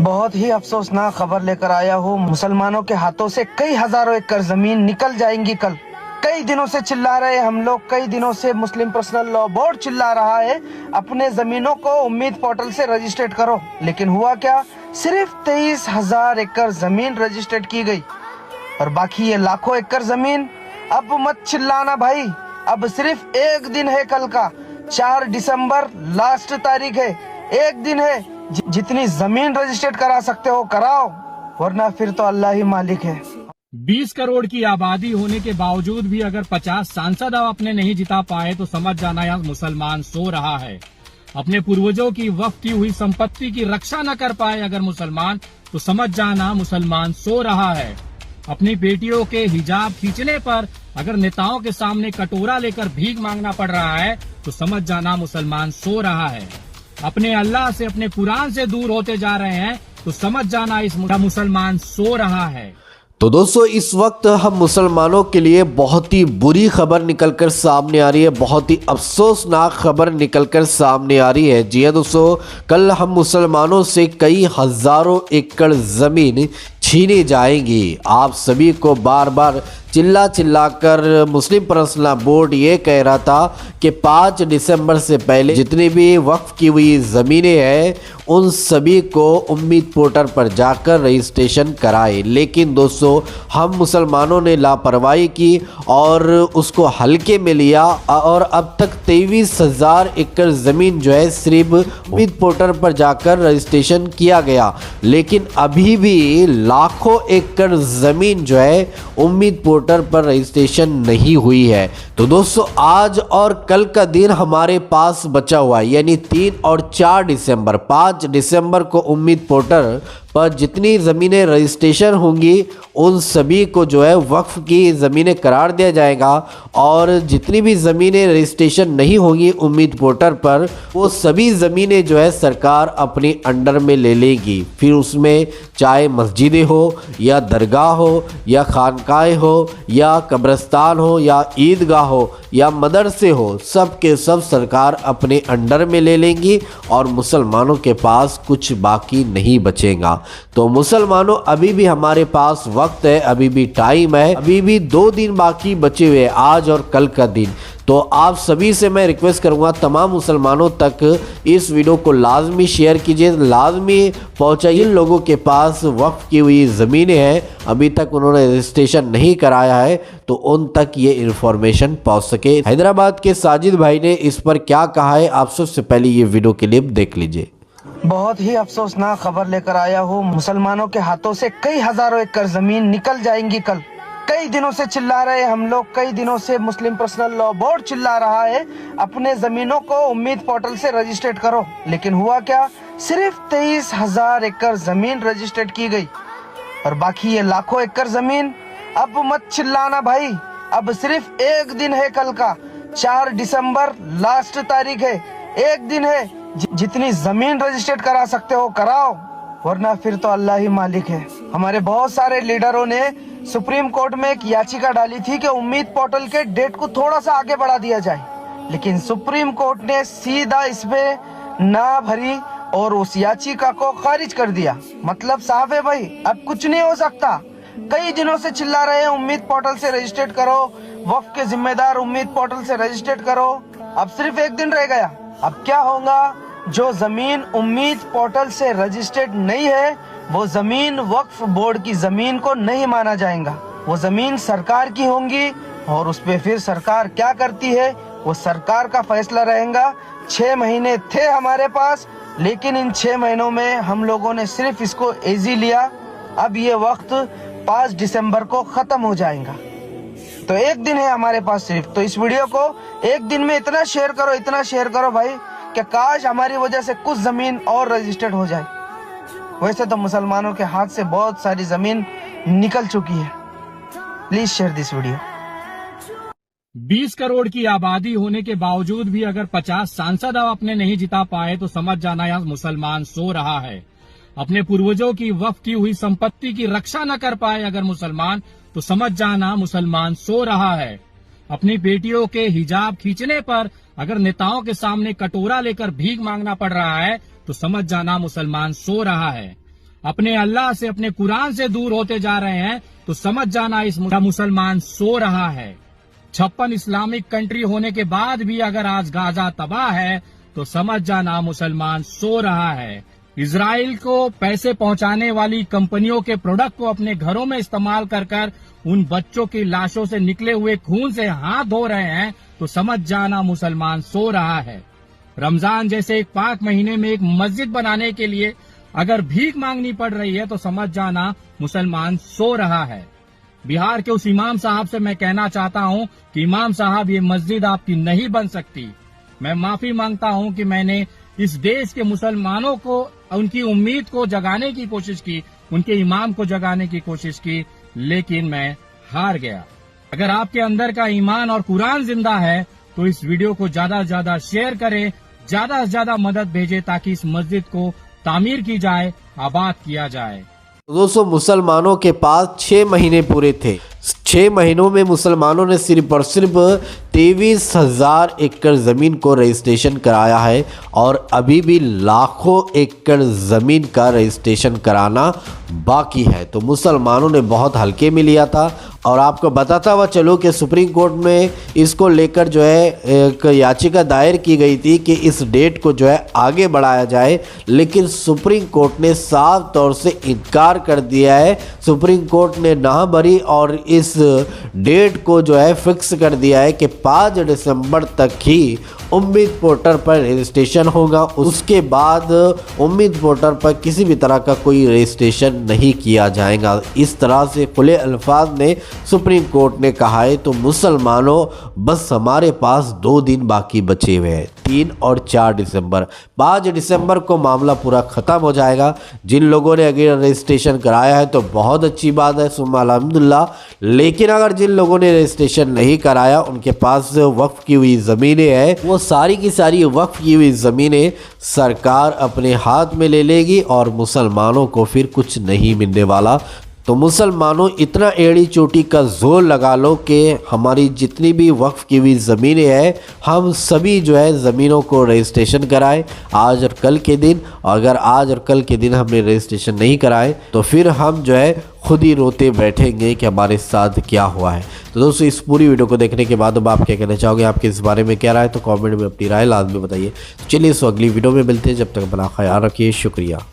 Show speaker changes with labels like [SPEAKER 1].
[SPEAKER 1] बहुत ही अफसोसनाक खबर लेकर आया हूँ। मुसलमानों के हाथों से कई हजारों एकड़ जमीन निकल जाएंगी कल। कई दिनों से चिल्ला रहे हम लोग, कई दिनों से मुस्लिम पर्सनल लॉ बोर्ड चिल्ला रहा है अपने जमीनों को उम्मीद पोर्टल से रजिस्ट्रेट करो, लेकिन हुआ क्या? सिर्फ 23,000 एकड़ जमीन रजिस्ट्रेट की गई और बाकी ये लाखों एकड़ जमीन। अब मत चिल्लाना भाई, अब सिर्फ एक दिन है कल का, 4 दिसंबर लास्ट तारीख है। एक दिन है, जितनी जमीन रजिस्ट्रेट करा सकते हो कराओ, वरना फिर तो अल्लाह ही मालिक है।
[SPEAKER 2] 20 करोड़ की आबादी होने के बावजूद भी अगर 50 सांसद अब अपने नहीं जिता पाए तो समझ जाना यहाँ मुसलमान सो रहा है। अपने पूर्वजों की वक्फ की हुई संपत्ति की रक्षा न कर पाए अगर मुसलमान, तो समझ जाना मुसलमान सो रहा है। अपनी बेटियों के हिजाब खींचने पर अगर नेताओं के सामने कटोरा लेकर भीख मांगना पड़ रहा है तो समझ जाना मुसलमान सो रहा है। अपने अल्लाह से, अपने कुरान से दूर होते जा रहे हैं तो समझ जाना इस मुसलमान सो रहा है।
[SPEAKER 3] तो दोस्तों, इस वक्त हम मुसलमानों के लिए बहुत ही बुरी खबर निकलकर सामने आ रही है, बहुत ही अफसोसनाक खबर निकलकर सामने आ रही है। जी हाँ दोस्तों, कल हम मुसलमानों से कई हजारों एकड़ ज़मीन छीनी जाएंगी। आप सभी को बार बार चिल्ला कर मुस्लिम पर्सनल बोर्ड ये कह रहा था कि 5 दिसंबर से पहले जितनी भी वक्फ की हुई ज़मीनें हैं उन सभी को उम्मीद पोर्टल पर जाकर रजिस्ट्रेशन कराए, लेकिन दोस्तों हम मुसलमानों ने लापरवाही की और उसको हल्के में लिया और अब तक 23,000 एकड़ ज़मीन जो है सिर्फ उम्मीद पोर्टल पर जाकर रजिस्ट्रेशन किया गया, लेकिन अभी भी लाखों एकड़ ज़मीन जो है उम्मीद पोर्टल पर रजिस्ट्रेशन नहीं हुई है। तो दोस्तों, आज और कल का दिन हमारे पास बचा हुआ है, यानी 3 और 4 दिसंबर। 5 दिसंबर को उम्मीद पोर्टल पर जितनी ज़मीनें रजिस्ट्रेशन होंगी उन सभी को जो है वक्फ की ज़मीनें करार दिया जाएगा और जितनी भी ज़मीनें रजिस्ट्रेशन नहीं होंगी उम्मीद पोर्टल पर वो सभी ज़मीनें जो है सरकार अपनी अंडर में ले लेगी। फिर उसमें चाहे मस्जिदें हो या दरगाह हो या खानकाएँ हो या कब्रिस्तान हो या ईदगाह हो या मदरसे हो, सब के सब सरकार अपने अंडर में ले लेंगी और मुसलमानों के पास कुछ बाकी नहीं बचेगा। तो मुसलमानों, अभी भी हमारे पास वक्त है, अभी भी टाइम है, अभी भी 2 दिन बाकी बचे हुए, आज और कल का दिन। तो आप सभी से मैं रिक्वेस्ट करूंगा, तमाम मुसलमानों तक इस वीडियो को लाजमी शेयर कीजिए, लाजमी पहुंचाइए। जिन लोगों के पास वक्फ की हुई ज़मीनें हैं, अभी तक उन्होंने रजिस्ट्रेशन नहीं कराया है, तो उन तक ये इन्फॉर्मेशन पहुंच सके। हैदराबाद के साजिद भाई ने इस पर क्या कहा है, आप सबसे पहले ये वीडियो क्लिप देख लीजिए।
[SPEAKER 1] बहुत ही अफसोसनाक खबर लेकर आया हूँ। मुसलमानों के हाथों से कई हजारों एकड़ जमीन निकल जाएंगी कल। कई दिनों से चिल्ला रहे हम लोग, कई दिनों से मुस्लिम पर्सनल लॉ बोर्ड चिल्ला रहा है अपने जमीनों को उम्मीद पोर्टल से रजिस्ट्रेट करो, लेकिन हुआ क्या? सिर्फ 23,000 एकड़ जमीन रजिस्ट्रेट की गई और बाकी ये लाखों एकड़ जमीन। अब मत चिल्लाना भाई, अब सिर्फ एक दिन है कल का, 4 दिसंबर लास्ट तारीख है। एक दिन है, जितनी जमीन रजिस्ट्रेट करा सकते हो कराओ, वरना फिर तो अल्लाह ही मालिक है। हमारे बहुत सारे लीडरों ने सुप्रीम कोर्ट में एक याचिका डाली थी कि उम्मीद पोर्टल के डेट को थोड़ा सा आगे बढ़ा दिया जाए, लेकिन सुप्रीम कोर्ट ने सीधा इसमें ना भरी और उस याचिका को खारिज कर दिया। मतलब साफ है भाई, अब कुछ नहीं हो सकता। कई दिनों से चिल्ला रहे हैं उम्मीद पोर्टल से रजिस्ट्रेट करो, वक्फ के जिम्मेदार उम्मीद पोर्टल से रजिस्ट्रेट करो। अब सिर्फ एक दिन रह गया। अब क्या होगा? जो जमीन उम्मीद पोर्टल से रजिस्टर्ड नहीं है वो जमीन वक्फ बोर्ड की जमीन को नहीं माना जाएगा, वो जमीन सरकार की होंगी और उस पे फिर सरकार क्या करती है वो सरकार का फैसला रहेगा। 6 महीने थे हमारे पास, लेकिन इन 6 महीनों में हम लोगों ने सिर्फ इसको इजी लिया। अब ये वक्त 5 दिसंबर को खत्म हो जाएगा, तो एक दिन है हमारे पास सिर्फ। तो इस वीडियो को एक दिन में इतना शेयर करो, इतना शेयर करो भाई कि काश हमारी वजह से कुछ जमीन और रजिस्टर्ड हो जाए। वैसे तो मुसलमानों के हाथ से बहुत सारी जमीन निकल चुकी है। Please share this video.
[SPEAKER 2] 20 crore की आबादी होने के बावजूद भी अगर 50 सांसद अब अपने नहीं जिता पाए तो समझ जाना यहाँ मुसलमान सो रहा है। अपने पूर्वजों की वक्फ की हुई संपत्ति की रक्षा न कर पाए अगर मुसलमान, तो समझ जाना मुसलमान सो रहा है। अपनी बेटियों के हिजाब खींचने पर अगर नेताओं के सामने कटोरा लेकर भीख मांगना पड़ रहा है तो समझ जाना मुसलमान सो रहा है। अपने अल्लाह से, अपने कुरान से दूर होते जा रहे हैं, तो समझ जाना इस मुसलमान सो रहा है। 56 इस्लामिक कंट्री होने के बाद भी अगर आज गाजा तबाह है तो समझ जाना मुसलमान सो रहा है। इजराइल को पैसे पहुंचाने वाली कंपनियों के प्रोडक्ट को अपने घरों में इस्तेमाल कर उन बच्चों की लाशों से निकले हुए खून से हाथ धो रहे हैं, तो समझ जाना मुसलमान सो रहा है। रमजान जैसे एक पाक महीने में एक मस्जिद बनाने के लिए अगर भीख मांगनी पड़ रही है तो समझ जाना मुसलमान सो रहा है। बिहार के उस इमाम साहब से मैं कहना चाहता हूं कि इमाम साहब, ये मस्जिद आपकी नहीं बन सकती। मैं माफी मांगता हूं कि मैंने इस देश के मुसलमानों को, उनकी उम्मीद को जगाने की कोशिश की, उनके इमाम को जगाने की कोशिश की, लेकिन मैं हार गया। अगर आपके अंदर का ईमान और कुरान जिंदा है तो इस वीडियो को ज्यादा से ज्यादा शेयर करें, ज्यादा से ज्यादा मदद भेजें ताकि इस मस्जिद को तामीर की जाए, आबाद किया जाए।
[SPEAKER 3] दोस्तों, मुसलमानों के पास 6 महीने पूरे थे। 6 महीनों में मुसलमानों ने सिर्फ और सिर्फ 23,000 एकड़ ज़मीन को रजिस्ट्रेशन कराया है और अभी भी लाखों एकड़ ज़मीन का रजिस्ट्रेशन कराना बाकी है। तो मुसलमानों ने बहुत हल्के में लिया था और आपको बताता हुआ चलो कि सुप्रीम कोर्ट में इसको लेकर जो है एक याचिका दायर की गई थी कि इस डेट को जो है आगे बढ़ाया जाए, लेकिन सुप्रीम कोर्ट ने साफ तौर से इनकार कर दिया है। सुप्रीम कोर्ट ने ना भरी और इस डेट को जो है फिक्स कर दिया है कि 5 दिसंबर तक ही उम्मीद पोर्टल पर रजिस्ट्रेशन होगा। उसके बाद उम्मीद पोर्टल पर किसी भी तरह का कोई रजिस्ट्रेशन नहीं किया जाएगा। इस तरह से खुले अल्फाज में सुप्रीम कोर्ट ने कहा है। तो मुसलमानों, बस हमारे पास 2 दिन बाकी बचे हुए हैं, 3 और 4 दिसंबर। 5 दिसंबर को मामला पूरा ख़त्म हो जाएगा। जिन लोगों ने अगर रजिस्ट्रेशन कराया है तो बहुत अच्छी बात है, सुम्मा अल्हम्दुलिल्लाह। लेकिन अगर जिन लोगों ने रजिस्ट्रेशन नहीं कराया, उनके पास वक्फ की हुई ज़मीनें हैं, वो सारी की सारी वक्फ की हुई ज़मीनें सरकार अपने हाथ में ले लेगी और मुसलमानों को फिर कुछ नहीं मिलने वाला। तो मुसलमानों, इतना एड़ी चोटी का जोर लगा लो कि हमारी जितनी भी वक्फ की हुई ज़मीनें हैं, हम सभी जो है ज़मीनों को रजिस्ट्रेशन कराएं आज और कल के दिन। अगर आज और कल के दिन हमने रजिस्ट्रेशन नहीं कराए तो फिर हम जो है खुद ही रोते बैठेंगे कि हमारे साथ क्या हुआ है। तो दोस्तों, इस पूरी वीडियो को देखने के बाद अब आप क्या कहना चाहोगे, आपके इस बारे में क्या राय है, तो कमेंट में अपनी राय लाजमी बताइए। तो चलिए, अगली वीडियो में मिलते हैं। जब तक अपना ख्याल रखिए। शुक्रिया।